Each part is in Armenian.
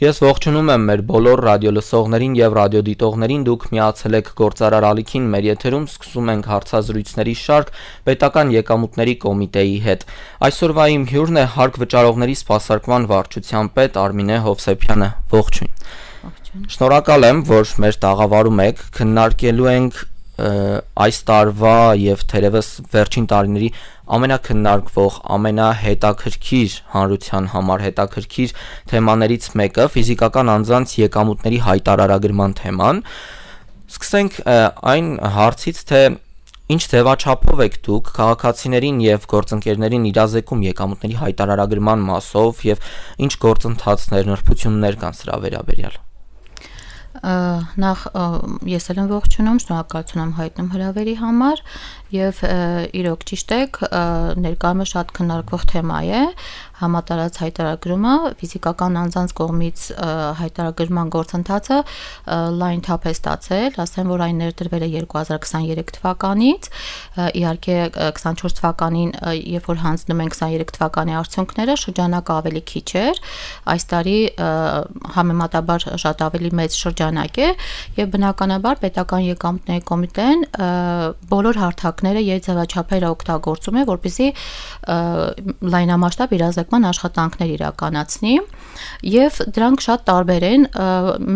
Ես ողջունում եմ մեր բոլոր ռադիոլսողներին եւ ռադիոդիտողներին, դուք միացել եք Գործարար ալիքին, մեր եթերում սկսում ենք հարցազրույցների շարք Պետական եկամուտների կոմիտեի հետ։ Այսօրվա իմ հյուրն է Հարկ վճարողների սպասարկման վարչության պետ Արմինե Հովսեփյանը։ Ողջույն։ Շնորհակալ եմ, որ մեր տաղավարում եք, քննարկելու ենք այս տարվա եւ թերևս վերջին տարիների ամենակննարկվող, ամենահետաքրքիր հանրության համար հետաքրքիր թեմաներից մեկը ֆիզիկական անձանց եկամուտների հայտարարագրման թեման։ Սկսենք այն հարցից, թե ինչ ձևաչափով եք դուք քաղաքացիներին եւ գործընկերներին իրազեկում եկամուտների հայտարարագրման մասով եւ ինչ գործընթացներ, նրբություններ կան սրա վերաբերյալ։ Նախ ես եմ ողջունում, շնորհակալություն եմ հայտնում հրավերի համար եւ իրոք ճիշտ եք, ներկայումս շատ քննարկվող թեմա է համատարած հայտարարումը, ֆիզիկական անձանց կողմից հայտարարման գործընթացը լայն թափ է ստացել, ասեմ, որ այն ներդրվել է 2023 թվականից, իհարկե 24 թվականին, երբ որ հանձնում ենք 23 թվականի արդյունքները, շրջանակը ավելի քիչ էր, այս տարի համեմատաբար շատ ավելի մեծ շրջանակ է եւ բնականաբար Պետական եկամուտների կոմիտեն բոլոր հարթակները եւ ձևաչափերը օգտագործում է, որպեսզի լայնամասշտաբ իրազեկման աշխատանքներ իրականացնի եւ դրանք շատ տարբեր են,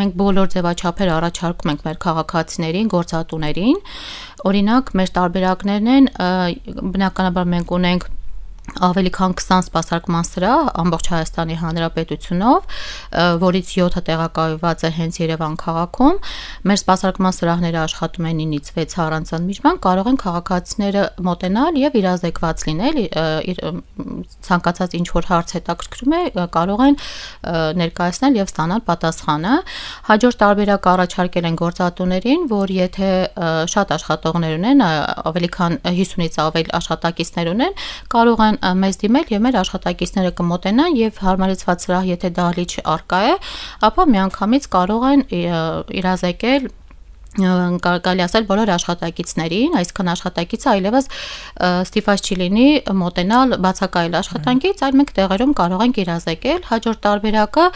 մենք բոլոր ձևաչափերը առաջարկում ենք մեր քաղաքացիներին, գործատուներին, օրինակ մեր տարբերակներն են, բնականաբար մենք ունենք ավելի քան 20 սպասարկման սրահ ամբողջ Հայաստանի Հանրապետությունով, որից 7-ը տեղակայված է հենց Երևան քաղաքում։ Մեր սպասարկման սրահները աշխատում են 9-ից 6 առանց ընդմիջման, կարող են քաղաքացիները մոտենալ եւ իրազեկված լինել, ցանկացած ինչ որ հարց հետաքրքրում է, կարող են ներկայացնել եւ ստանալ պատասխանը։ Հաջորդ տարբերակ առաջարկել են գործատուներին, որ եթե շատ աշխատողներ ունեն, ավելի քան 50-ից ավել աշխատակիցներ ունեն, կարող են մեզ դիմել եւ մեր աշխատակիցները կմոտենան եւ հարմարեցված սրահ եթե դահլիճ առկա է, ապա միանգամից կարող են իրազեկել կարելի ասել բոլոր աշխատակիցներին, այսքան աշխատակիցը այլևս ստիպված չի լինի մոտենալ բացակայել աշխատանքից, այլ մենք տեղերում կարող ենք իրազեկել։ Հաջորդ տարբերակը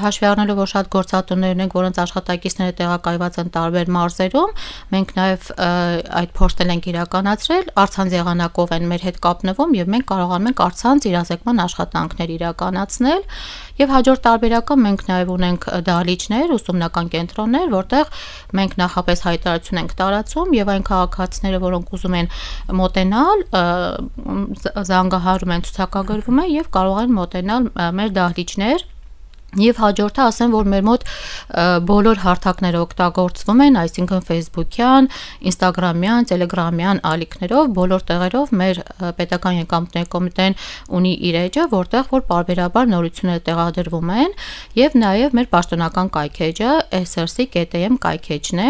հաշվի առնելով, որ շատ գործատուներ ունենք, որոնց աշխատակիցները տեղակայված են տարբեր մարզերում, մենք նաև այդ փորձել ենք իրականացրել, առցանց եղանակով են մեր հետ կապնվում եւ մենք կարողանում ենք առցանց իրազեկման աշխատանքներ իրականացնել։ Եվ հաջորդ տարբերակը մենք նաև ունենք դահլիճներ, ուսումնական կենտրոններ, որտեղ մենք նախապես հայտարարություն ենք տարածում եւ այն քաղաքացիները, որոնք ուզում են մոտենալ, զանգահարում են, ցուցակագրվում են եւ կարող են մոտենալ մեր դահլիճներ։ Եվ հաջորդը ասեմ, որ մեր մոտ բոլոր հարթակները օգտագործվում են, այսինքն Facebook-յան, Instagram-յան, Telegram-յան ալիքներով, բոլոր տեղերով մեր Պետական եկամուտների կոմիտեն ունի իր էջը, որտեղ որ պարբերաբար նորությունները տեղադրվում են, եւ նաեւ մեր պաշտոնական կայքեջը src.am կայքեջն է։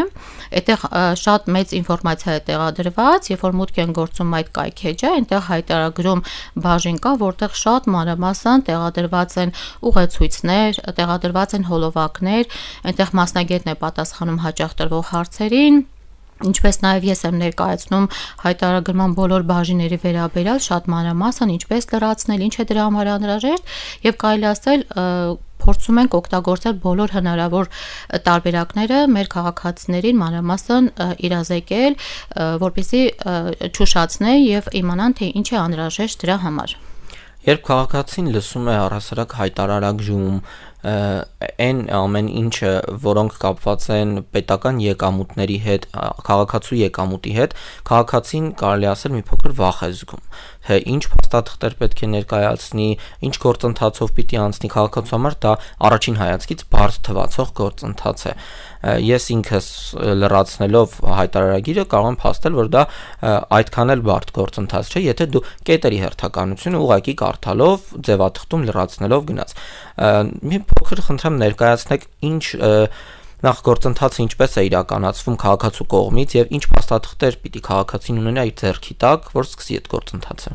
Այդտեղ շատ մեծ ինֆորմացիա է տեղադրված, երբ որ մուտք են գործում այդ կայքեջը, այնտեղ հայտարարում բաժին կա, որտեղ շատ մանրամասն տեղադրված են ուղեցույցներ, տեղադրված են հոլովակներ, այնտեղ մասնագետն է պատասխանում հաճախ տրվող հարցերին, ինչպես նաև ես եմ ներկայացնում հայտարարման բոլոր բաժինների վերաբերյալ շատ մանրամասն, ինչպես լրացնել, ինչ է դրա համար անհրաժեշտ եւ կարելի ասել փորձում ենք օգտագործել բոլոր հնարավոր տարբերակները մեր քաղաքացիներին մանրամասն իրազեկել, որպեսզի չուշացնեն եւ իմանան թե ինչ է անհրաժեշտ դրա համար։ Երբ քաղաքացին լսում է առհասարակ հայտարարագրում այն ամեն ինչը, որոնք կապված են պետական եկամուտների հետ, քաղաքացու եկամուտի հետ, քաղաքացին կարելի ասել մի փոքր վախ է զգում, թե ինչ փաստաթղթեր պետք է ներկայացնի, ինչ գործընթացով պիտի անցնի քաղաքացու համար, դա առաջին հայացքից բարդ թվացող գործընթաց է։ Ես ինքս լրացնելով հայտարարագիրը կարող եմ փաստել, որ դա այդքան էլ բարդ գործընթաց չէ, եթե դու կետերի հերթականությունը ուղղակի կարդալով, ձևաթղթում լրացնելով գնաց։ Մի փոքր խնդրեմ ներկայացնեք ինչ նախ գործընթացը ինչպես է իրականացվում քաղաքացու կողմից եւ ինչ փաստաթղթեր պիտի քաղաքացին ունենա իր ձեռքի տակ, որ սկսի այդ գործընթացը։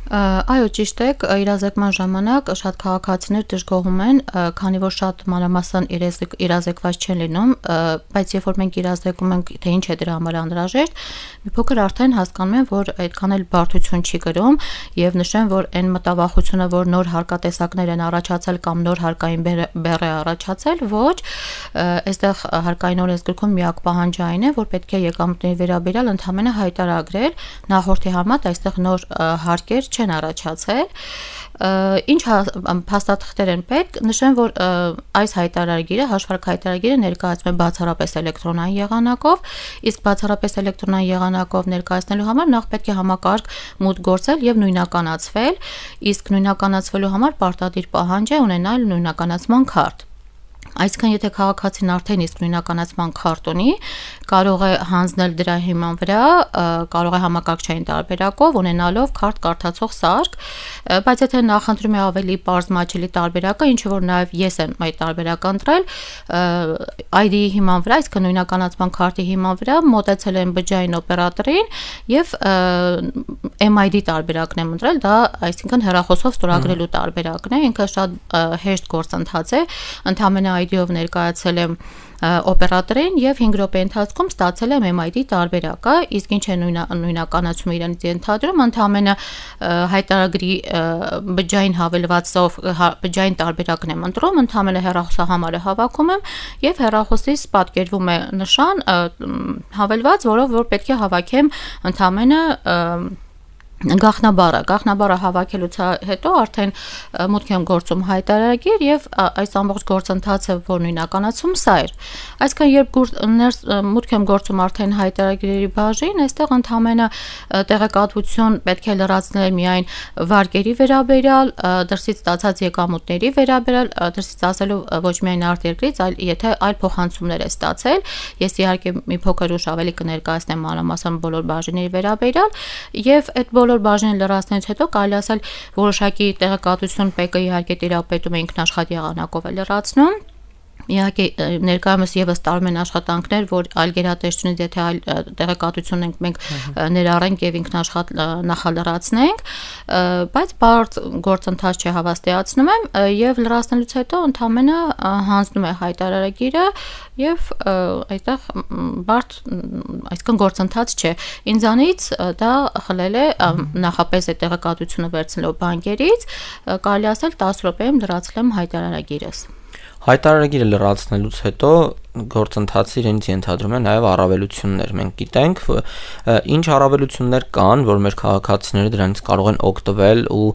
Այո, ճիշտ եք, իրազեկման ժամանակ շատ քաղաքացիներ դժգոհում են, քանի որ շատ մանրամասն իրազեկված չեն լինում, բայց երբ որ մենք իրազեկում ենք, թե ինչ է դրա համար անհրաժեշտ, մի փոքր արդեն հասկանում են, որ այդքան էլ բարդություն չի գրում, եւ նշեմ, որ այն մտավախությունը, որ նոր հարկատեսակներ են առաջացել կամ նոր հարկային բեռ է առաջացել, ոչ, այստեղ հարկային օրենսգրքում միակ պահանջը այն է, որ պետք է եկամուտների վերաբերյալ ընդհանրապես հայտարարել նախորդի համեմատ այստեղ նոր հարկեր չեն առաջացել, ինչ փաստաթղթեր են պետք, նշեմ, որ այս հայտարարագիրը, հաշվարկ հայտարարագիրը ներկայացում է բացառապես էլեկտրոնային եղանակով, իսկ բացառապես էլեկտրոնային եղանակով ներկայացնելու համար նախ պետք է համակարգ մուտք գործել եւ նույնականացվել, իսկ նույնականացվելու համար պարտադիր պահանջ է ունենալ նույնականացման քարտ։ Այսինքն, եթե քաղաքացին արդեն իսկ նույնականացման քարտ ունի, կարող է հանձնել դրա հիման վրա, կարող է համակարգչային տարբերակով ունենալով քարտ կարդացող սարք, բայց եթե նախընտրում է ավելի պարզ մատչելի տարբերակը, ինչը որ նաև ես եմ այդ տարբերակը ընտրել, ID-ի հիման վրա, այսինքն նույնականացման քարտի հիման վրա մոտեցել եմ բջջային օպերատորին եւ MID տարբերակն եմ ընտրել, դա այսինքն հեռախոսով ստորագրելու տարբերակն է, ինքը շատ հեշտ գործընթաց է, ընդհանրապես ID-ով ներկայացել եմ օպերատորին եւ 5 րոպե ընթացքում ստացել եմ MID տարբերակը, իսկ ինչ է նույնականացումը իրենից ենթադրում, ընդհանրապես հայտարարագրի բջջային հավելվածով բջջային տարբերակն եմ ընտրում, ընդհանրապես հեռախոսահամարը հավաքում եմ եւ հեռախոսից պատկերվում է նշան հավելված, որով որ պետք է հավաքեմ ընդհանրապես գաղտնաբառը հավաքելուց հետո արդեն մուտք եմ գործում հայտարարագիր եւ այս ամբողջ գործընթացը որ նույնականացում սա էր այսինքն երբ մուտք եմ գործում արդեն հայտարարագրերի բաժին այստեղ ընդհանրապես տեղեկատվություն պետք է լրացնել միայն վարկերի վերաբերյալ դրսից ստացած եկամուտների վերաբերյալ դրսից ասելու ոչ միայն արտերկրից այլ եթե այլ փոխանցումներ է ստացել ես իհարկե մի փոքր ուշ ավելի կներկայացնեմ մանրամասն բոլոր բաժինների վերաբերյալ եւ այդ բոլոր բաժինը լրացնելուց հետո կարելի ասել որոշակի տեղեկատվություն ՊԿ-ի իհարկե տիրապետում է ինքնաշխատ եղանակով է լրացնում Իհարկե ներկայումս եւս տարում են աշխատանքներ, որ այլ գերատեսչությունից եթե այլ տեղեկատվություն ենք մենք ներառենք եւ ինքնաշխատ նախալրացնենք, բայց բարդ գործընթաց չէ հավաստիացնում եմ եւ լրացնելուց հետո ընդհանրապես հանձնում է հայտարարագիրը եւ այդտեղ բարդ այսքան գործընթաց չէ։ Ինձանից դա խլել է նախապես այդ տեղեկատվությունը վերցնելով բանկերից, կարելի ասել 10 րոպեում լրացել եմ հայտարարագիրս։ Հայտարարագիրը լրացնելուց հետո գործընթացը իրենից ենթադրում է նաև առավելություններ։ Մենք գիտենք, ինչ առավելություններ կան, որ մեր քաղաքացիները դրանից կարող են օգտվել ու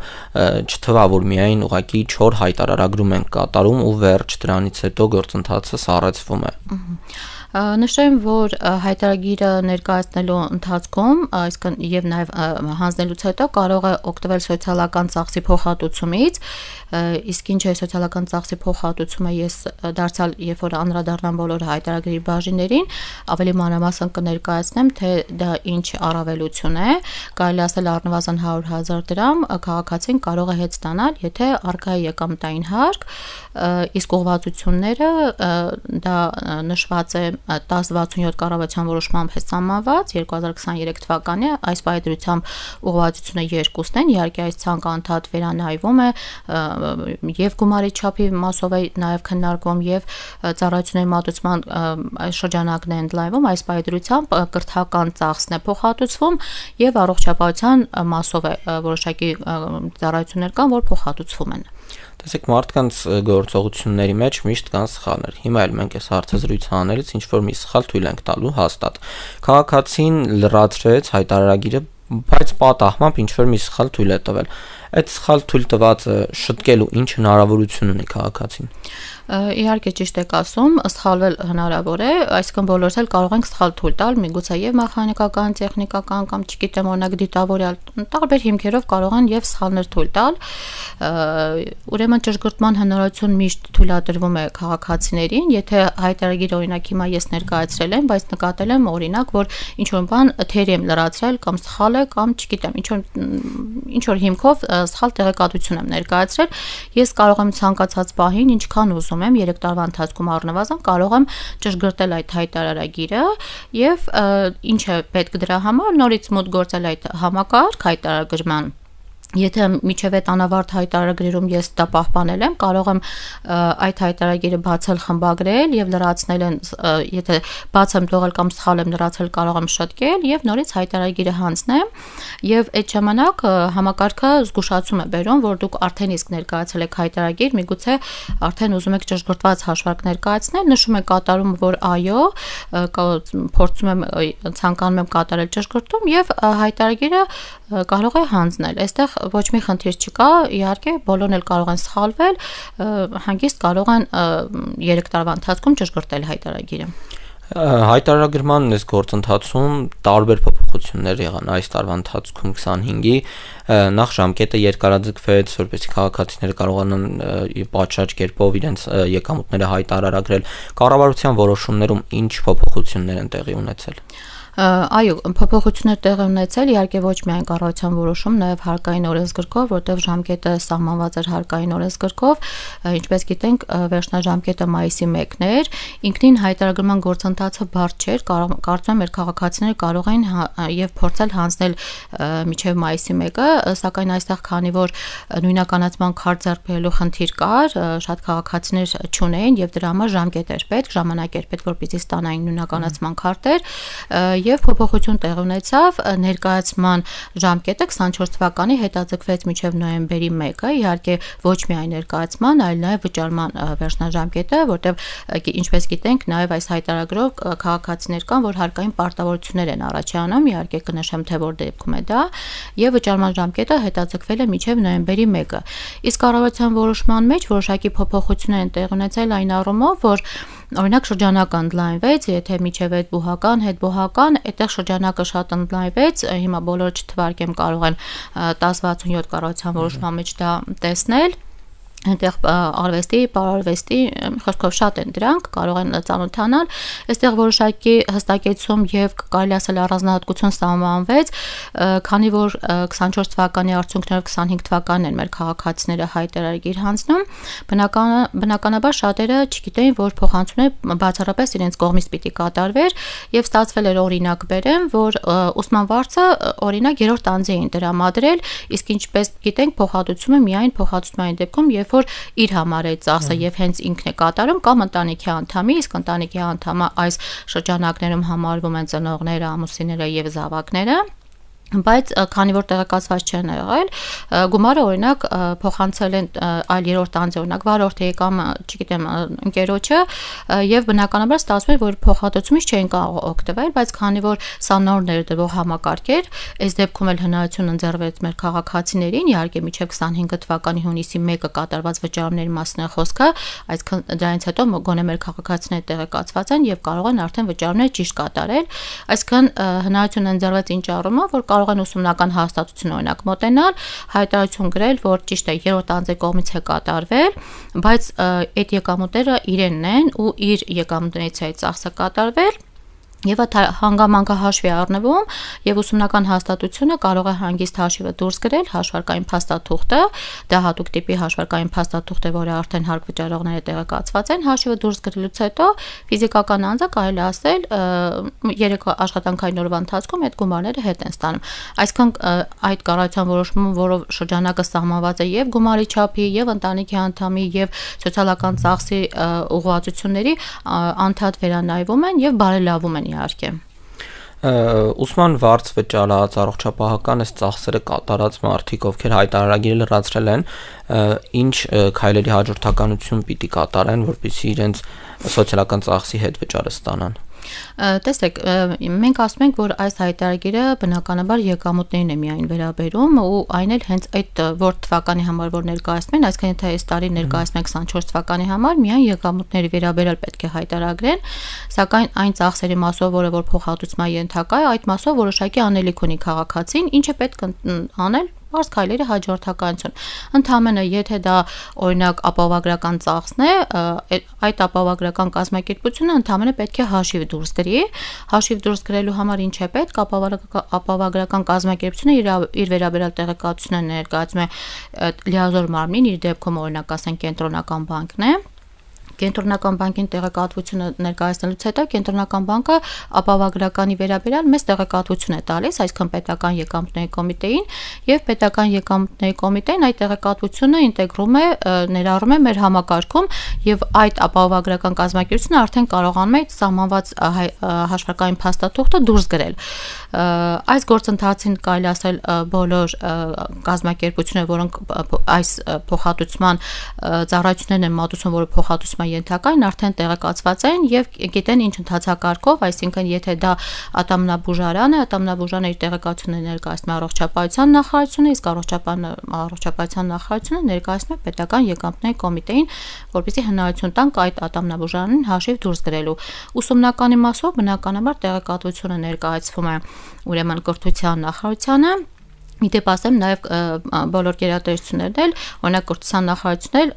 չթվա, որ միայն ուղղակի չոր հայտարարագրում են կատարում ու վերջ դրանից հետո գործընթացը սառեցվում է։ Նշեմ, որ հայտարարագիրը ներկայացնելու ընթացքում, այսինքն եւ նաեւ հանձնելուց հետո կարող է օգտվել սոցիալական ծախսի փոխհատուցումից, իսկ ինչ է սոցիալական ծախսի փոխհատուցումը ես դարձյալ երբ որ անդրադառնամ բոլոր հայտարարագրի բաժիններին, ավելի մանրամասն կներկայացնեմ, թե դա ինչ առավելություն է, կարելի ասել առնվազն 100,000 դրամ քաղաքացին կարող է հետ ստանալ, եթե առկա է եկամտային հարկ, իսկ ուղղվածությունները դա նշված է 1067 կառավարության որոշմամբ է սահմանված 2023 թվականի այս պայմանությամբ ուղղվածությունը երկուսն են իհարկե այս ցանկը անդադ վերանայվում է եւ գումարի չափի մասով է նաեւ քննարկվում եւ ծառայությունների մատուցման շրջանակն է ընդլայնվում այս պայմանությամբ կրթական ծախսն է փոխհատուցվում եւ առողջապահության մասով է որոշակի ծառայություններ կան որ փոխհատուցվում են Տեսեք, մարդկանց գործողությունների մեջ միշտ կան սխալներ։ Հիմա էլ մենք այս հարցազրույցը անելից ինչ որ մի սխալ թույլ ենք տալու հաստատ։ Քաղաքացին լրացրեց հայտարարագիրը, բայց պատահմամբ ինչ որ մի սխալ թույլ է տվել։ Այդ սխալ թույլ տվածը շտկելու ինչ հնարավորություն ունի քաղաքացին։ Իհարկե ճիշտ եք ասում, սխալվել հնարավոր է, այսինքն բոլորս էլ կարող ենք սխալ թույլ տալ, միգուցե եւ մեխանիկական, տեխնիկական կամ չգիտեմ օրինակ դիտավորյալ տարբեր հիմքերով կարող են եւ սխալներ թույլ տալ։ Ուրեմն ճշգրտման հնարավորություն միշտ թույլատրվում է քաղաքացիներին, եթե հայտարարագիրը օրինակ հիմա ես ներկայացրել եմ, բայց նկատել եմ օրինակ, որ ինչ որ բան թերի եմ լրացրել կամ սխալ է կամ չգիտեմ, ինչ որ հիմքով սխալ տեղեկատվություն եմ ներկայացրել, ես կարող եմ ցանկացած պահին ինչքան ուզում եմ 3 տարվա ընթացքում առնվազն կարող եմ ճշգրտել այդ հայտարարագիրը եւ ինչ է պետք դրա համար նորից մոտ գործել այդ համակարգ հայտարարագրման Եթե միջև այդ անավարտ հայտարարագրերում ես դա պահպանել եմ, կարող եմ այդ հայտարարագիրը բացել, խմբագրել եւ լրացնել են, եթե բաց եմ թողել կամ սխալ եմ լրացել, կարող եմ շտկել եւ նորից հայտարարագիրը հանձնեմ եւ այդ ժամանակ համակարգը զգուշացում է բերում, որ դուք արդեն իսկ ներկայացել եք հայտարարագիր, միգուցե արդեն ուզում եք ճշգրտված հաշվարկ ներկայացնել, նշում եք կատարում, որ այո, փորձում եմ ցանկանում եմ կատարել ճշգրտում եւ հայտարարագիրը կարող է հանձնել։ Այստեղ ոչ մի խնդիր չկա, իհարկե բոլորն էլ կարող են սխալվել, հանգիստ կարող են 3 տարվա ընթացքում ճշգրտել հայտարարագիրը։ Հայտարարագրման այս գործընթացում տարբեր փոփոխություններ եղան այս տարվա ընթացքում 25-ի նախ ժամկետը երկարաձգվեց, որպեսզի քաղաքացիները կարողանան պատշաճ կերպով իրենց եկամուտները հայտարարագրել։ Կառավարության որոշումներում ինչ փոփոխություններ են տեղի ունեցել։ Այո, փոփոխություններ տեղի ունեցել, իհարկե ոչ միայն կառավարության որոշում, նաև հարկային օրենսգրքով, որտեղ ժամկետը սահմանված էր հարկային օրենսգրքով, ինչպես գիտենք, վերջնաժամկետը մայիսի 1-ն էր, ինքնին հայտարարման գործընթացը բարդ չէր, կարծում եմ մեր քաղաքացիները կարող էին եւ փորձել հանձնել մինչեւ մայիսի 1-ը, սակայն այստեղ քանի որ նույնականացման քարտ ձեռք բերելու խնդիր կար, շատ քաղաքացիներ չունեին եւ դրա համար ժամկետ էր պետք, ժամանակ էր պետք, որպեսզի ստանային նույնականացման քարտեր եւ փոփոխություն տեղի ունեցավ ներկայացման ժամկետը 24 թվականի հետաձգվեց մինչեւ նոյեմբերի 1-ը, իհարկե ոչ միայն ներկայացման, այլ նաեւ վճարման վերջնաժամկետը, որտեղ ինչպես գիտենք, նաեւ այս հայտարարագրով քաղաքացիներ կան, որ հարկային պարտավորություններ են առաջանում, իհարկե կնշեմ թե որ դեպքում է դա, եւ վճարման ժամկետը հետաձգվել է մինչեւ նոյեմբերի 1-ը։ Իսկ կառավարության որոշման մեջ որոշակի փոփոխություններ են տեղի ունեցել այն առումով, որ օրինակ շրջանակը ընդլայնվեց, եթե միջև այդ բուհական, հետբուհական, այդտեղ շրջանակը շատ ընդլայնվեց, հիմա բոլորը չթվարկեմ կարող են 1067 կառավարության որոշման մեջ դա տեսնել։ Այնտեղ արվեստի, պարարվեստի խոսքով շատ են դրանք, կարող են ծանոթանալ։ Այստեղ որոշակի հստակեցում եւ կարելի ասել առանձնահատկություն սահմանվեց, քանի որ 24 թվականի արդյունքներով 25 թվականն են մեր քաղաքացիները հայտարարագիր հանձնում, բնականաբար շատերը չգիտեին, որ փոխանցումները բացառապես իրենց կողմից պիտի կատարվեր եւ ստացվել էր օրինակ բերեմ, որ ուսման վարձը օրինակ 3-րդ անձի էին տրամադրել, իսկ ինչպես գիտենք, փոխհատուցումը միայն փոխհատուցման դեպքում որ իր համար է ծախսը եւ հենց ինքն է կատարում կամ ընտանիքի անդամի, իսկ ընտանիքի անդամը այս շրջանակներում համարվում են ծնողները, ամուսինները եւ զավակները, բայց քանի որ տեղեկացված չեն եղել, գումարը օրինակ փոխանցել են այլ երրորդ անձի, օրինակ վարորդի կամ չգիտեմ ընկերոջը եւ բնականաբար ստացվում է, որ փոխհատուցումից չեն կարող օգտվել, բայց քանի որ սա նոր ներդրող համակարգ էր, այս դեպքում էլ հնարավորություն ընձեռվեց մեր քաղաքացիներին, իհարկե մինչեւ 25 թվականի հունիսի 1-ը կատարված վճարումների մասն է խոսքը, այսինքն դրանից հետո գոնե մեր քաղաքացիները տեղեկացված են եւ կարող են արդեն վճարումները ճիշտ կատարել, այսինքն հնարավորություն ընձեռվեց ինչ առումով, որ կարող են ուսումնական հաստատություն օրինակ մոտենալ, հայտարարություն գրել, որ ճիշտ է երրորդ անձի կողմից է կատարվել, բայց այդ եկամուտները իրենն են ու իր եկամուտներից է ծախսը կատարվել Եվ այդ հանգամանքը հաշվի առնվում եւ ուսումնական հաստատությունը կարող է հանգիստ հաշիվը դուրս գրել հաշվարկային փաստաթուղթը, դա հատուկ տիպի հաշվարկային փաստաթուղթ է, որը արդեն հարկ վճարողները տեղեկացված են, հաշիվը դուրս գրելուց հետո ֆիզիկական անձը կարելի ասել 3 աշխատանքային օրվա ընթացքում այդ գումարները հետ են ստանում։ Այսինքն այդ կառավարության որոշումը, որով շրջանակը սահմանված է եւ գումարի չափի, եւ ընտանիքի անդամի, եւ սոցիալական ծախսի ուղղվածությունների անդադ վերանայվում են եւ բարելավում են իհարկե։ Ուսման վարձ վճարած առողջապահական այս ծախսերը կատարած մարդիկ, ովքեր հայտարարագիրը լրացրել են, ինչ քայլերի հաջորդականություն պիտի կատարեն, որպեսզի իրենց սոցիալական ծախսի հետ վճարը ստանան։ Տեսեք, մենք ասում ենք, որ այս հայտարարագիրը բնականաբար եկամուտներին է միայն վերաբերում ու այն էլ հենց այդ որ թվականի համար որ ներկայացնում են, այսինքն եթե այս տարի ներկայացնում ենք 24 թվականի համար, միայն եկամուտների վերաբերյալ պետք է հայտարարագրեն, սակայն այն ծախսերի մասով, որը որ փոխհատուցման ենթակա է, այդ մասով որոշակի անելիք ունի քաղաքացին, ինչը պետք անել Բարձ քայլերի հաջորդականություն։ Ընդհանրապես, եթե դա օրինակ ապահովագրական ծախսն է, այդ ապահովագրական կազմակերպությունը ընդհանրապես պետք է հաշիվ դուրս գրի։ Հաշիվ դուրս գրելու համար ինչ է պետք, ապահովագրական կազմակերպությունը իր վերաբերյալ տեղեկատվությունը ներկայացնում է լիազոր մարմնին, իր դեպքում օրինակ ասենք կենտրոնական բանկն է։ Կենտրոնական բանկին տեղեկատվությունը ներկայացնելուց հետո Կենտրոնական բանկը ապահովագրականի վերաբերյալ մեծ տեղեկատվություն է տալիս, այսինքն պետական եկամուտների կոմիտեին, եւ պետական եկամուտների կոմիտեն այդ տեղեկատվությունը ինտեգրում է, ներառում է մեր համակարգում եւ այդ ապահովագրական կազմակերպությունը արդեն կարողանում է սահմանված հաշվարկային փաստաթուղթը դուրս գրել։ Այս գործընթացին կարելի ասել բոլոր կազմակերպությունները, որոնք այս փոխհատուցման ծառայություններն են մատուցում, որը փոխհատուցման ենթակա են, արդեն տեղեկացված են եւ գիտեն ինչ ընթացակարգով, այսինքն եթե դա ատամնաբուժարան է, ատամնաբուժարանը իր տեղեկատվությունը ներկայացնում է առողջապահության նախարարությունը, իսկ առողջապահության նախարարությունը ներկայացնում է պետական եկամուտների կոմիտեին, որպեսզի հնարավորություն տանք այդ ատամնաբուժարանին հաշիվ դուրս գրելու։ Ուսումնականի մասով բնականաբար տեղեկատվությունը ներկայացվում է ուրեմն կրթության նախարարությանը։ Իդեպ ասեմ նաև բոլոր գերատեսչություններն էլ, օրինակ կրթության նախարարությունն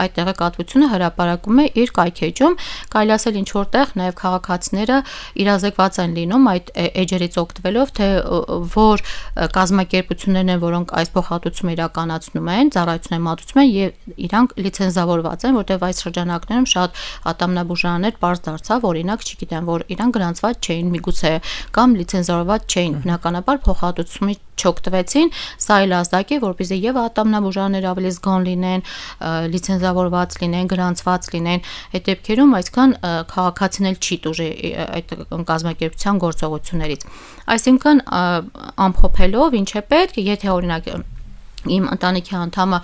այդ տեղեկատվությունը հրապարակում է իր կայքեջում, կարելի ասել ինչ որտեղ նաև քաղաքացիները իրազեկված են լինում այդ էջերից օգտվելով, թե որ կազմակերպություններն են, որոնք այս փոխհատուցումը իրականացնում են, ծառայություններ մատուցում են եւ իրանք լիցենզավորված են, որտեղ այս շրջանակներում շատ ատամնաբուժարաններ པարզ դարձավ, օրինակ, չգիտեմ, որ իրանք գրանցված չէին միգուցե կամ լիցենզավորված չէին, բնականաբար փոխհատուցումից չօգտվեցին, սա էլ ազդակ է, որպեսզի եւ ատամնաբուժարանները ավելի զգոն լինեն, լիցենզավորված լինեն, գրանցված լինեն, այդ դեպքերում այսքան քաղաքացին էլ չի տուժի այդ կազմակերպության գործողություններից։ Այսինքն ամփոփելով ինչ է պետք, եթե օրինակ իմ ընտանիքի անդամը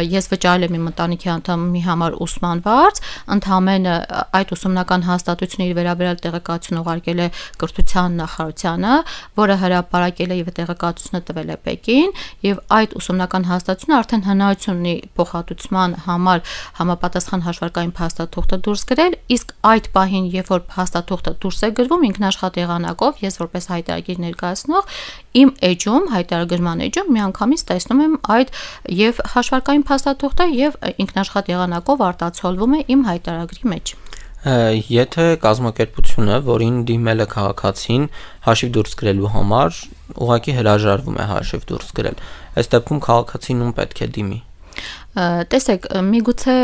ես վճարել եմ իմ ընտանիքի անդամի համար ուսման վարձ, ընդհանրապես այդ ուսումնական հաստատությունը իր վերաբերյալ տեղեկատվություն ուղարկել է կրթության նախարարությանը, որը հրապարակել է եւ տեղեկատվությունը տվել է Պեկին, եւ այդ ուսումնական հաստատությունը արդեն հնարավորություն ունի փոխհատուցման համար համապատասխան հաշվարկային փաստաթուղթը դուրս գրել, իսկ այդ պահին, երբ որ փաստաթուղթը դուրս է գրվում ինքնաշխատ եղանակով, ես որպես հայտարարագիր ներկայացնող իմ էջում, հայտարարագրման էջում միանգամից տեսնում եմ այդ եւ հաշվարկային փաստաթուղթը եւ ինքնաշխատ եղանակով արտացոլվում է իմ հայտարարագրի մեջ։ Եթե կազմակերպությունը, որին դիմել է քաղաքացին հաշիվ դուրս գրելու համար, ուղղակի հրաժարվում է հաշիվ դուրս գրել, այս դեպքում քաղաքացին ում պետք է դիմի։ Տեսեք, միգուցե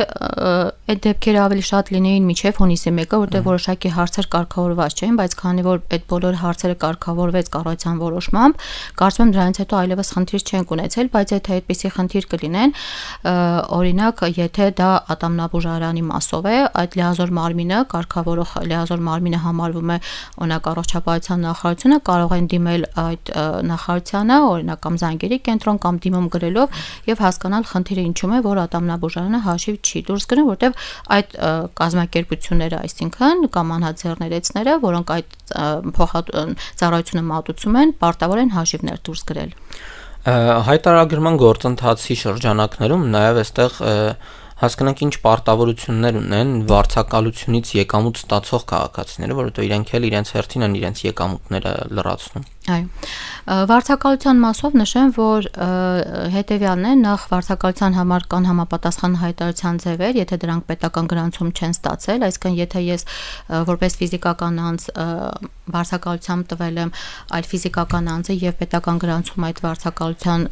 այդ դեպքերը ավելի շատ լինեին մինչև հունիսի 1-ը, որտեղ որոշակի հարցեր կարգավորված չէին, բայց քանի որ այդ բոլոր հարցերը կարգավորվեց կառավարության որոշմամբ, կարծում եմ դրանից հետո այլևս խնդիր չենք ունեցել, բայց եթե այդպիսի խնդիր կլինեն, օրինակ, եթե դա ատամնաբուժարանի մասով է, այդ լիազոր մարմինը, կարգավորող լիազոր մարմինը համարվում է օրինակ առողջապահության նախարարությունը, կարող են դիմել այդ նախարարությանը, օրինակ կամ զանգերի կենտրոն կամ դիմում գրելով եւ հասկանալ խնդիրը ինչու է, որ ատամնաբուժարանը հաշիվ չի դուրս գրում, որտեղ այդ կազմակերպությունները, այսինքն կամ անհաձեռներեցները, որոնք այդ ծառայությունը մատուցում են, պարտավոր են հաշիվներ դուրս գրել։ Հայտարարագրման գործընթացի շրջանակներում նաև այստեղ հասկանանք ինչ պարտավորություններ ունեն վարձակալությունից եկամուտ ստացող քաղաքացիները, որովհետև իրենք էլ իրենց հերթին են իրենց եկամուտները լրացնում։ Այո։ Վարձակալության մասով նշեմ, որ հետևյալն է, նախ վարձակալության համար կան համապատասխան հայտարարության ձևեր, եթե դրանք պետական գրանցում չեն ստացել, այսինքն եթե ես որպես ֆիզիկական անձ վարձակալությամբ տվել եմ այլ ֆիզիկական անձը եւ պետական գրանցում այդ վարձակալության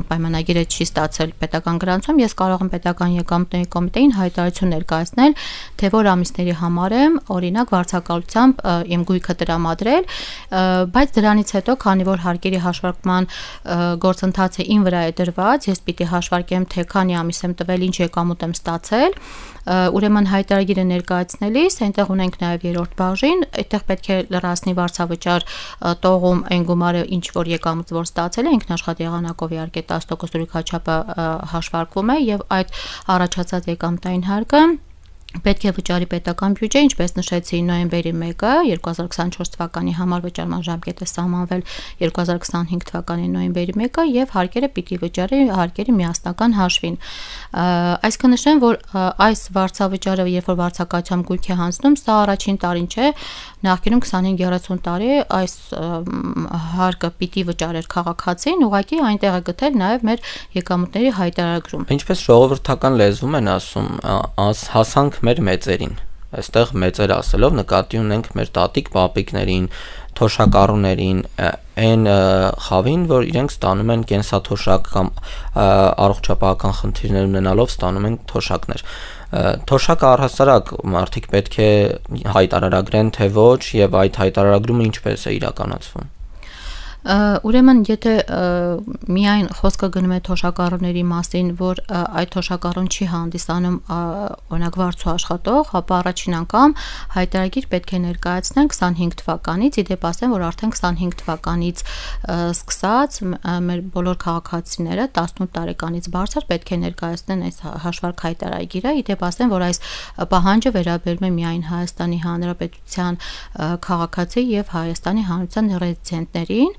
պայմանագիրը չի ստացել պետական գրանցում, ես կարող եմ պետական եկամուտների կոմիտեին հայտարարություն ներկայացնել, թե որ ամիսների համար եմ օրինակ վարձակալությամբ իմ գույքը տրամադրել, բայց դրանից հետո, քանի որ հարկերի հաշվարկման գործընթացը իմ վրա է դրված, ես պիտի հաշվարկեմ, թե քանի ամիս եմ տվել, ինչ եկամուտ եմ ստացել, ուրեմն հայտարարագիրը ներկայացնելիս, այնտեղ ունենք նաև երրորդ բաժին, այդտեղ պետք է լրացնի վարձավճար տողում այն գումարը, ինչ որ եկամուտ որ ստացել է, ինքնաշխատ եղանակով իհարկե 10% դրույքաչափը հաշվարկվում է եւ այդ առաջացած եկամտային հարկը պետք է վճարի պետական բյուջե, ինչպես նշեցի նոյեմբերի 1-ը 2024 թվականի համար վճարման ժամկետը սահմանվել 2025 թվականի նոյեմբերի 1-ը եւ հարկերը պիտի վճարի հարկերի միասնական հաշվին։ Այսինքն նշեմ, որ այս վարձավճարը, երբ որ վարձակալությամբ գույք է հանձնում, սա առաջին տարին չէ, նախկինում 25-30 տարի այս հարկը պիտի վճարեր քաղաքացին, ուղղակի այնտեղ է գտել նաեւ մեր եկամուտների հայտարարագրում։ Ինչպես ժողովրդական լեզվում են ասում, հասանք մեր մեծերին, այստեղ մեծեր ասելով նկատի ունենք մեր տատիկ պապիկներին, թոշակառուներին, այն խավին, որ իրենք ստանում են կենսաթոշակ կամ առողջապահական խնդիրներ ունենալով ստանում են թոշակներ։ Թոշակը առհասարակ մարդիկ պետք է հայտարարագրեն, թե ոչ, եւ այդ հայտարարագրումը ինչպես է իրականացվում։ Ուրեմն, եթե միայն խոսքը գնում է թոշակառուների մասին, որ այդ թոշակառուն չի հանդիսանում օրինակ վարձու աշխատող, ապա առաջին անգամ հայտարարագիր պետք է ներկայացնեն 25 թվականից, իդեպ ասեմ, որ արդեն 25 թվականից սկսած մեր բոլոր քաղաքացիները 18 տարեկանից բարձր պետք է ներկայացնեն այս հաշվարկ հայտարարագիրը, իդեպ ասեմ, որ այս պահանջը վերաբերում է միայն Հայաստանի Հանրապետության քաղաքացի եւ Հայաստանի Հանրության ռեզիդենտներին։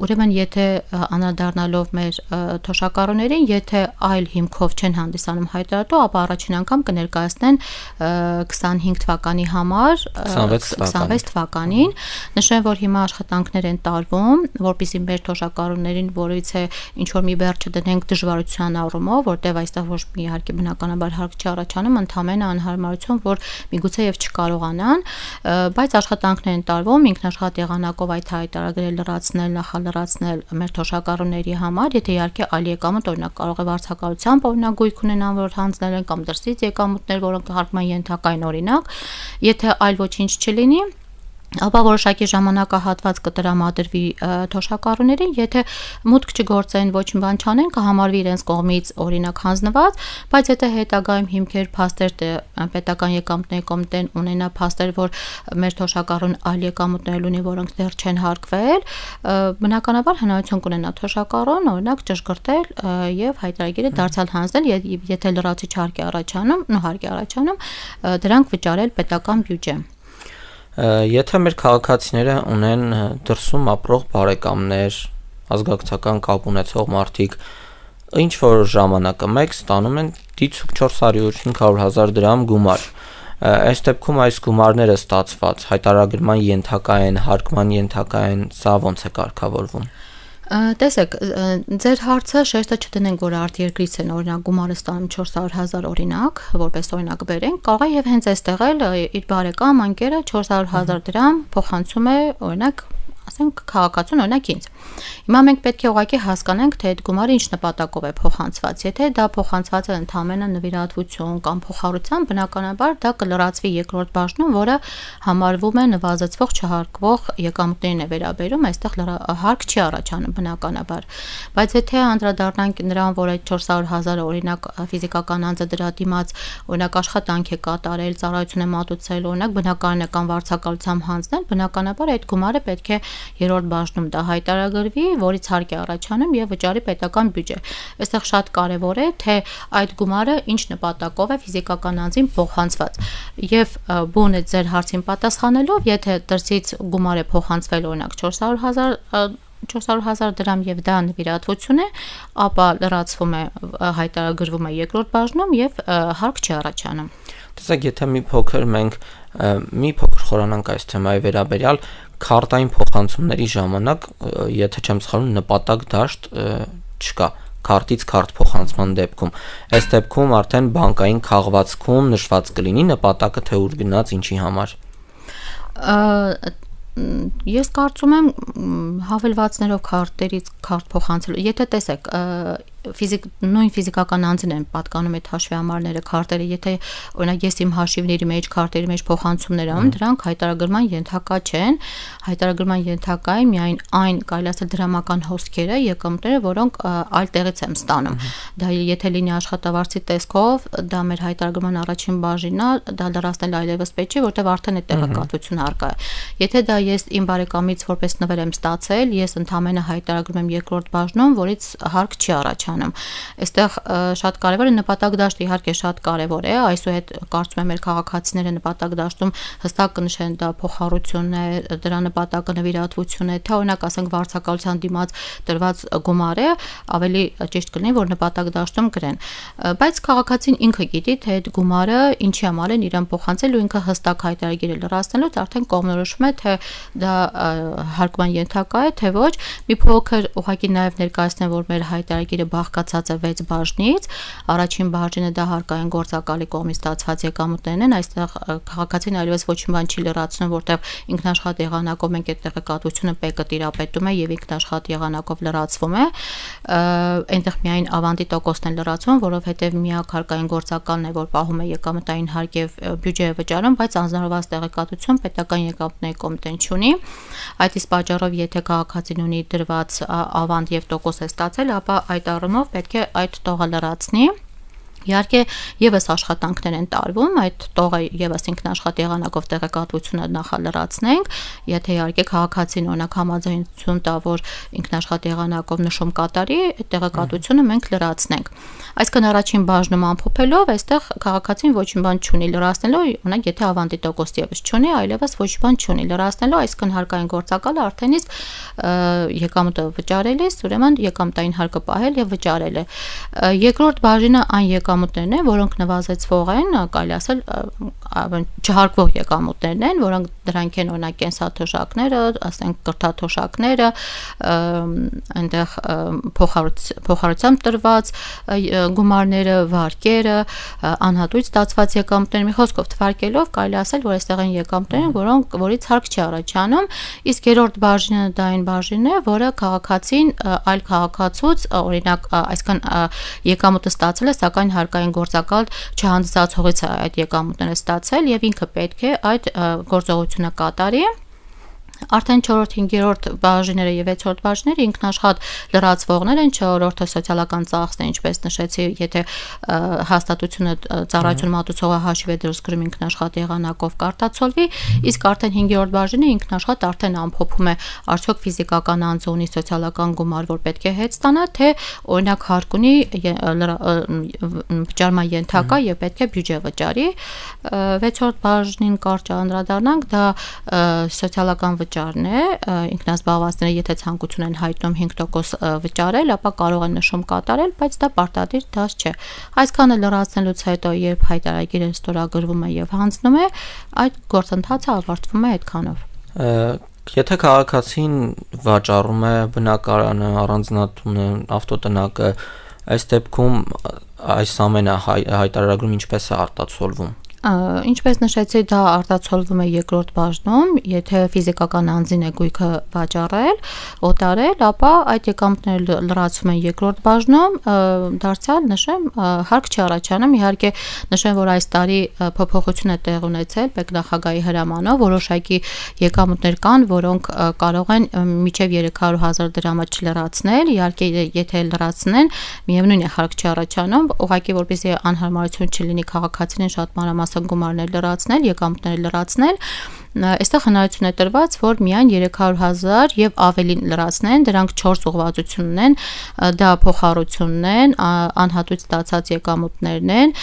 Ուրեմն, եթե անդրադառնալով մեր թոշակառուներին, եթե այլ հիմքով չեն հանդիսանում հայտարարատու, ապա առաջին անգամ կներկայացնեն 25 թվականի համար 26 թվականին։ Նշեմ, որ հիմա աշխատանքներ են տարվում, որպեսզի մեր թոշակառուներին որից է ինչ որ մի բեռ չդնենք դժվարության առումով, որտեղ այստեղ ոչ մի իհարկե բնականաբար հարկ չի առաջանում, ընդհանրապես անհարմարություն, որ միգուցե եւ չկարողանան, բայց աշխատանքներ են տարվում, ինքնաշխատ եղանակով այդ հայտարարագրերը լրացնել, նախալրացնել մեր թոշակառուների համար, եթե իհարկե այլ եկամուտ, օրինակ կարող է վարձակալությամբ օրինակ գույք ունենան, որ հանձնել են կամ դրսից եկամուտներ, որոնք հարկման ենթակա են օրինակ, եթե այլ ոչինչ չլինի, ապա որոշակի ժամանակահատված կտրամադրվի թոշակառուներին, եթե մուտք չգործեն, ոչ մի բան չանեն, կհամարվի իրենց կողմից օրինակ հանձնված, բայց եթե հետագայում հիմքեր, փաստեր պետական եկամուտների կոմիտեն ունենա փաստեր, որ մեր թոշակառուն այլ եկամուտներ ունի, որոնք դեռ չեն հարկվել, բնականաբար հնարավորություն կունենա թոշակառուն օրինակ ճշգրտել եւ հայտարարագիրը դարձյալ հանձնել, եթե լրացիչ հարկ է առաջանում, դրանք վճարել պետական բյուջե։ Եթե մեր քաղաքացիները ունեն դրսում ապրող բարեկամներ, ազգակցական կապ ունեցող մարդիկ, ինչ որ ժամանակը մեկ ստանում են դիցուք 400-500 դրամ գումար։ Այս դեպքում այս գումարները ստացված հայտարարագրման ենթակա են, հարկման ենթակա են, սա ոնց է կարգավորվում։ Տեսեք, ձեր հարցը շեշտը չդնենք, որ արտերկրից են օրինակ գումարը ստանում 400,000 օրինակ, որպես օրինակ բերենք, կարող է եւ հենց այստեղ էլ իր բարեկամ անկերը 400,000 դրամ փոխանցում է օրինակ ասենք քաղաքացուն օրինակ ինձ։ Հիմա մենք պետք է ուղղակի հասկանանք, թե այդ գումարը ինչ նպատակով է փոխանցված։ Եթե դա փոխանցված է ընդհանրապես նվիրատվություն կամ փոխհարության, բնականաբար դա կլրացվի երկրորդ բաժնում, որը համարվում է նվազեցվող չհարկվող եկամուտներին է վերաբերում, այստեղ հարկ չի առաջանում բնականաբար։ Բայց եթե անդրադառնանք նրան, որ այդ 400,000 օրինակ ֆիզիկական անձը դրա դիմաց օրինակ աշխատանք է կատարել, ծառայություն է մատուցել, օրինակ բնակարանական վարձակալությամբ հանձնել, բնականաբար այդ գումարը պետք է երրորդ բաժնում դա հայտարարագրվի, որից հարկ է առաջանում եւ վճարի պետական բյուջե։ Այստեղ շատ կարեւոր է, թե այդ գումարը ինչ նպատակով է ֆիզիկական անձին փոխանցված։ Եվ բուն է ձեր հարցին պատասխանելով, եթե դրսից գումար է փոխանցվել օրինակ 400,000 դրամ եւ դա նվիրատվություն է, ապա լրացվում է, հայտարարագրվում է երկրորդ բաժնում եւ հարկ չի առաջանում։ Տեսեք, եթե մի փոքր խորանանք այս թեմայի վերաբերյալ, քարտային փոխանցումների ժամանակ, եթե չեմ սխալվում, նպատակ դաշտ չկա քարտից քարտ փոխանցման դեպքում։ Այս դեպքում արդեն բանկային քաղվածքում նշված կլինի նպատակը, թե ուր գնաց, ինչի համար։ Ես կարծում եմ հավելվածներով քարտերից քարտ փոխանցելու, եթե տեսեք, նույն ֆիզիկական անձին են պատկանում այդ հաշվի համարները, քարտերը, եթե օրինակ ես իմ հաշիվների մեջ, քարտերի մեջ փոխանցումներ անում, դրանք հայտարարագրման ենթակա չեն, հայտարարագրման ենթակա է միայն այն, կարելի ասել դրամական հոսքերը, եկամուտները, որոնք այլ տեղից եմ ստանում։ Դա եթե լինի աշխատավարձի տեսքով, դա մեր հայտարարագրման առաջին բաժինն է, դա լրացնել այլևս պետք չէ, որտեղ արդեն այդ տեղեկատվությունը առկա է։ Եթե դա ես իմ բարեկամից որպես նվեր եմ ստացել, ես ընդհանրապես հայտարարագրում եմ երկրորդ բաժնում, որից հարկ չի առաջանում։ Այստեղ շատ կարևոր է նպատակ դաշտը, իհարկե շատ կարևոր է, այսուհետ կարծում եմ մեր քաղաքացիները նպատակ դաշտում հստակ կնշեն դա փոխհարություն է, դրա նպատակը նվիրատվություն է, թե օրինակ ասենք վարձակալության դիմաց տրված գումար է, ավելի ճիշտ կլինի, որ նպատակ դաշտում գրեն։ Բայց քաղաքացին ինքը գիտի, թե այդ գումարը ինչի համար են իրեն փոխանցել ու ինքը հստակ հայտարարագիր է լրացնելուց արդեն կողմնորոշվում է, թե դա հարկման ենթակա է, թե ոչ։ Մի փոքր ուղղակի նաև ներկայացնեմ, որ մեր հայտարարագիրը բաղկացած է 6 բաժնից։ Առաջին բաժինը դա հարկային գործակալի կողմից ստացված եկամուտներն են, այստեղ քաղաքացին այլևս ոչ մի բան չի լրացնում, որտեղ ինքնաշխատ եղանակով մենք այդ տեղեկատվությունը ՊԵԿ-ը տիրապետում է եւ ինքնաշխատ եղանակով լրացվում է, այնտեղ միայն ավանդի տոկոսն է լրացվում, որովհետեւ միակ հարկային գործակալն է, որ պահում է եկամտային հարկ եւ բյուջե է վճարում, բայց անձնարարված տեղեկատվություն պետական եկամուտների կոմիտեն չունի։ Այդ իսկ պատճառով եթե քաղաքացին ունի դրված ավանդ եւ տոկոս է ստացել, ապա այդ առումով պետք է այդ տողը լրացնի։ Իհարկե եւս աշխատանքներ են տարվում, այդ տողը եւս ինքնաշխատ եղանակով տեղեկատվությունը նախալրացնենք, եթե իհարկե քաղաքացին օրինակ համաձայնություն տա, որ ինքնաշխատ եղանակով նշում կատարի, այդ տեղեկատվությունը մենք լրացնենք։ Այսինքն առաջին բաժնում ամփոփելով, այստեղ քաղաքացին ոչ մի բան չունի լրացնելու, օրինակ եթե ավանդի տոկոս եւս չունի, այլևս ոչ մի բան չունի լրացնելու, այսինքն հարկային գործակալը արդեն իսկ եկամուտը վճարելիս, ուրեմն եկամտային հարկը պահել եւ վճարել է։ Երկրորդ բաժինը այն եկամուտներն են, որոնք նվազեցվող են, կարելի ասել չհարկվող եկամուտներն են, որոնք դրանք են օրինակ կենսաթոշակները, ասենք կրթաթոշակները, այնտեղ փոխհարությամբ տրված գումարները, վարկերը, անհատույց ստացված եկամուտներ, մի խոսքով թվարկելով կարելի ասել, որ այստեղ են եկամուտներ, որից հարկ չի առաջանում, իսկ երրորդ բաժինը դա այն բաժինն է, որը քաղաքացին այլ քաղաքացուց, օրինակ, այսինքն եկամուտը ստացել է, սակայն հարկային գործակալ չհանդիսացողից այդ եկամուտները ստացել եւ ինքը պետք է այդ գործողությունը կատարի։ Արդեն 4-րդ, 5-րդ բաժինները եւ 6-րդ բաժինները ինքնաշխատ լրացվողներ են, 4-րդը սոցիալական ծախսն է, ինչպես նշեցի, եթե հաստատությունը ծառայություն մատուցողը հաշիվ է դրսգրում ինքնաշխատ եղանակով կարտացոլվի, իսկ արդեն 5-րդ բաժինը ինքնաշխատ արդեն ամփոփում է արդյոք ֆիզիկական անձը ունի սոցիալական գումար, որ պետք է հետ ստանա, թե օրինակ հարկ ունի վճարման ենթակա եւ պետք է բյուջե վճարի։ 6-րդ բաժնին կարճ անդրադառնանք, դա սոցիալական վճարն է, ինքնազբաղվածները եթե ցանկություն են հայտնում 5% վճարել, ապա կարող են նշում կատարել, բայց դա պարտադիր դաշ չէ։ Այսքանը լրացնելուց հետո, երբ հայտարարագիրը ստորագրվում է եւ հանձնում է, այդ գործընթացը ավարտվում է այդքանով։ Եթե քաղաքացին վաճառում է բնակարանը, առանձնատունը, ավտոտնակը, այս դեպքում այս ամենը հայտարարագրում ինչպես է արտացոլվում։ Ինչպես նշեցի, դա արտացոլվում է երկրորդ բաժնում, եթե ֆիզիկական անձին է գույքը վաճառել, օտարել, ապա այդ եկամուտները լրացվում են երկրորդ բաժնում, դարձյալ նշեմ, հարկ չի առաջանում, իհարկե նշեմ, որ այս տարի փոփոխություն է տեղ ունեցել ՊԵԿ նախագահի հրամանով, որոշակի եկամուտներ կան, որոնք կարող են մինչև 300,000 դրամը չլրացնել, իհարկե եթե լրացնեն, միևնույն է հարկ չի առաջանում, ուղղակի որպեսզի անհարմարություն չլինի քաղաքացիներին շատ մանրամասն գումարներ լրացնել, եկամուտներ լրացնել, այստեղ հնարավորություն է տրված, որ միայն 300,000 եւ ավելին լրացնեն, դրանք 4 ուղղվածություն ունեն, դա փոխառությունն են, անհատույց ստացած եկամուտներն են,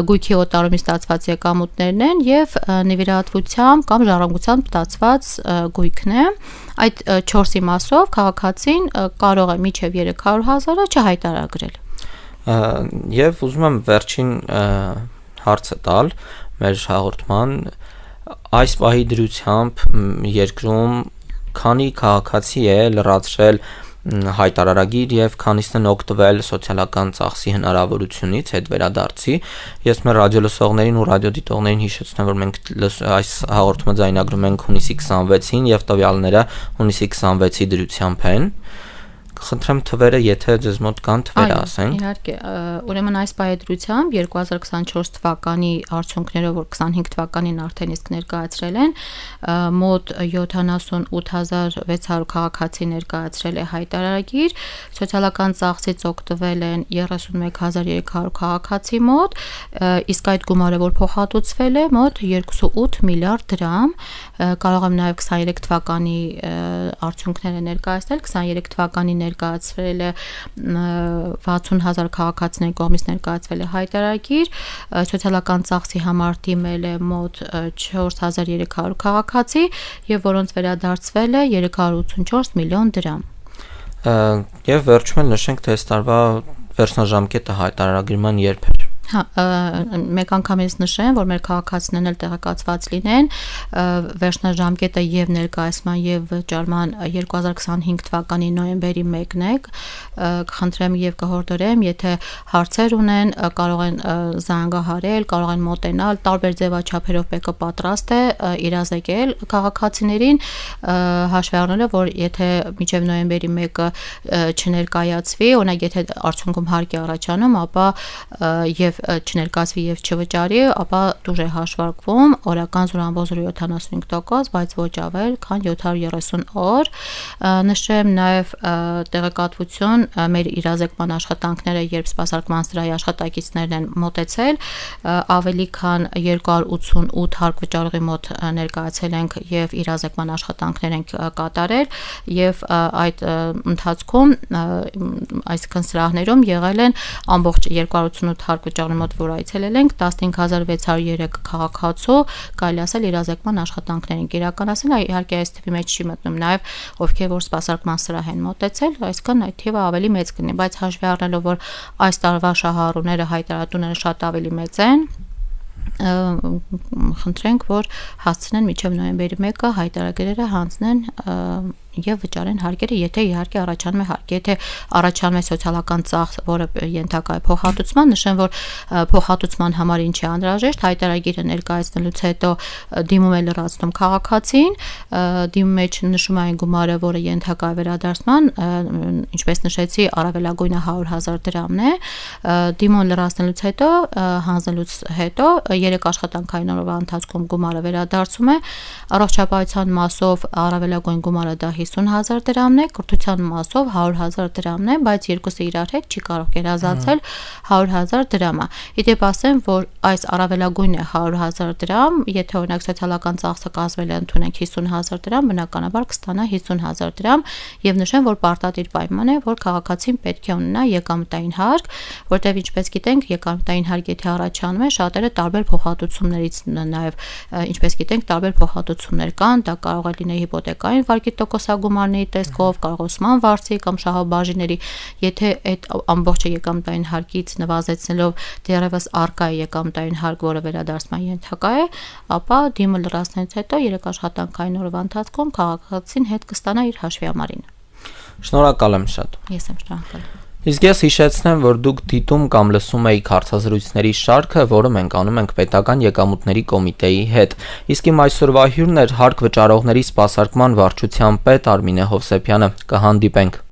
գույքի օտարումից ստացված եկամուտներն են եւ նվիրատվությամբ կամ ժառանգությամբ ստացված գույքն է։ Այդ 4-ի մասով քաղաքացին կարող է մինչև 300,000-ը չհայտարարել։ Եվ ուզում եմ վերջին հարցը տալ մեր հաղորդման, այս պահի դրությամբ երկրում քանի քաղաքացի է լրացրել հայտարարագիր եւ քանիսն են օգտվել սոցիալական ծախսի հնարավորությունից հետ վերադարձի։ Ես մեր ռադիոլսողներին ու ռադիոդիտողներին հիշեցնում եմ, որ մենք այս հաղորդումը ձայնագրում ենք հունիսի 26-ին եւ տվյալները հունիսի 26-ի դրությամբ են։ Խնդրեմ թվերը, եթե ձեզ մոտ կան թվերը ասենք։ Իհարկե, ուրեմն այս պայեդրությամբ 2024 թվականի արդյունքներով, որ 25 թվականին արդեն իսկ ներկայացրել են, մոտ 78,600 քաղաքացի ներկայացրել է հայտարարագիր, սոցիալական ծախսից օգտվել են 31,300 քաղաքացի մոտ, իսկ այդ գումարը, որ փոխհատուցվել է, մոտ 2.8 միլիարդ դրամ, կարող եմ նաև 23 թվականի արդյունքները ներկայացնել, 23 թվականի ներկայացվել է 60,000 քաղաքացիների կողմից ներկայացվել է հայտարարագիր, սոցիալական ծախսի համար դիմել է մոտ 4,300 քաղաքացի եւ որոնց վերադարձվել է 384 միլիոն դրամ։ Եվ վերջում էլ նշենք, թե այս տարվա վերջնաժամկետը հայտարարագրման երբ էր։ Հա, մեկ անգամից նշեմ, որ մեր քաղաքացիներն էլ տեղեկացված լինեն, վերջնաժամկետը եւ ներկայացման եւ վճարման 2025 թվականի նոյեմբերի 1-ն է, կխնդրեմ եւ կհորդորեմ, եթե հարցեր ունեն, կարող են զանգահարել, կարող են մոտենալ, տարբեր ձևաչափերով ՊԿ պատրաստ է իրազեկել քաղաքացիներին, հաշվի առնելով, որ եթե մինչեւ նոյեմբերի 1-ը չներկայացվի, օրինակ եթե արդյունքում հարկ է առաջանում, ապա եւ չներկայացվի եւ չվճարի, ապա դուժ է հաշվարկվում օրական զուրանվող 0.75%, բայց ոչ ավել, քան 730 օր։ Նշեմ նաեւ տեղեկատվություն մեր իրազեկման աշխատանքները, երբ սպասարկման սրահի աշխատակիցներն են մոտեցել, ավելի քան 288 հարկ վճարողի մոտ ներկայացել ենք եւ իրազեկման աշխատանքներ ենք կատարել եւ այդ ընթացքում այսքան սրահներում եղել են ամբողջ 288 հարկ վճարողի մոտ, որ այցելել ենք, 15603 քաղաքացու, կարելի ասել իրազեկման աշխատանքներ են իրականացել, իհարկե այս թվի մեջ չի մտնում նաև ովքեր որ սպասարկման սրահ են մոտեցել, այսինքն այդ թիվը ավելի մեծ կլինի, բայց հաշվի առնելով, որ այս տարվա շահառուները, հայտարարությունները շատ ավելի մեծ են, խնդրենք, որ հասցնեն մինչև նոյեմբերի 1-ը հայտարարները հանձնեն եւ վճարեն հարկերը, եթե իհարկե առաջանում է հարկ, եթե առաջանում է սոցիալական ծախս, որը ենթակա է փոխհատուցման, նշեմ, որ փոխհատուցման համար ինչ է անհրաժեշտ, հայտարարագիրը ներկայացնելուց հետո դիմում է լրացնում քաղաքացին, դիմում մեջ նշում այն գումարը, որը ենթակա է վերադարձման, ինչպես նշեցի, առավելագույնը 100,000 դրամն է, դիմում լրացնելուց հետո, հանձնելուց հետո 3 աշխատանքային օրվա ընթացքում գումարը վերադարձում է, առողջապահության մասով առավելագույն գումարը դա 50,000 դրամն է, կրթության մասով 100,000 դրամն է, բայց երկուսը իրար հետ չի կարող գերազանցել 100,000 դրամը։ Իդեպ ասեմ, որ այս առավելագույնը 100,000 դրամ, եթե օրինակ սոցիալական ծախսը կազմել է ընդունենք 50,000 դրամ, բնականաբար կստանա 50,000 դրամ եւ նշեմ, որ պարտադիր պայման է, որ քաղաքացին պետք է ունենա եկամտային հարկ, որտեղ ինչպես գիտենք, եկամտային հարկ եթե առաջանում է, շատերը տարբեր փոխհատուցումներից նաեւ, ինչպես գիտենք, տարբեր փոխհատուցումներ կան, դա կարող է լինել հիպոթեկային վարկի տոկոսագումարների տեսքով, կառուցման վարձի կամ շահաբաժինների, եթե այդ ամբողջը եկամտային հարկից նվազեցնելով դեռևս առկա է եկամտային հարկ, որը վերադարձման ենթակա է, ապա դիմը լրացնելուց հետո 3 աշխատանքային օրվա ընթացքում քաղաքացին հետ կստանա իր հաշվի համարին։ Շնորհակալ եմ շատ։ Ես եմ շնորհակալ։ Իսկ ես հիշեցնեմ, որ դուք դիտում կամ լսում եք հարցազրույցների շարքը, որը մենք անում ենք Պետական եկամուտների կոմիտեի հետ։ Իսկ իմ այսօրվա հյուրն էր հարկ վճարողների սպասարկման վարչության պետ Արմինե Հովսեփյանը։ Կհանդիպենք։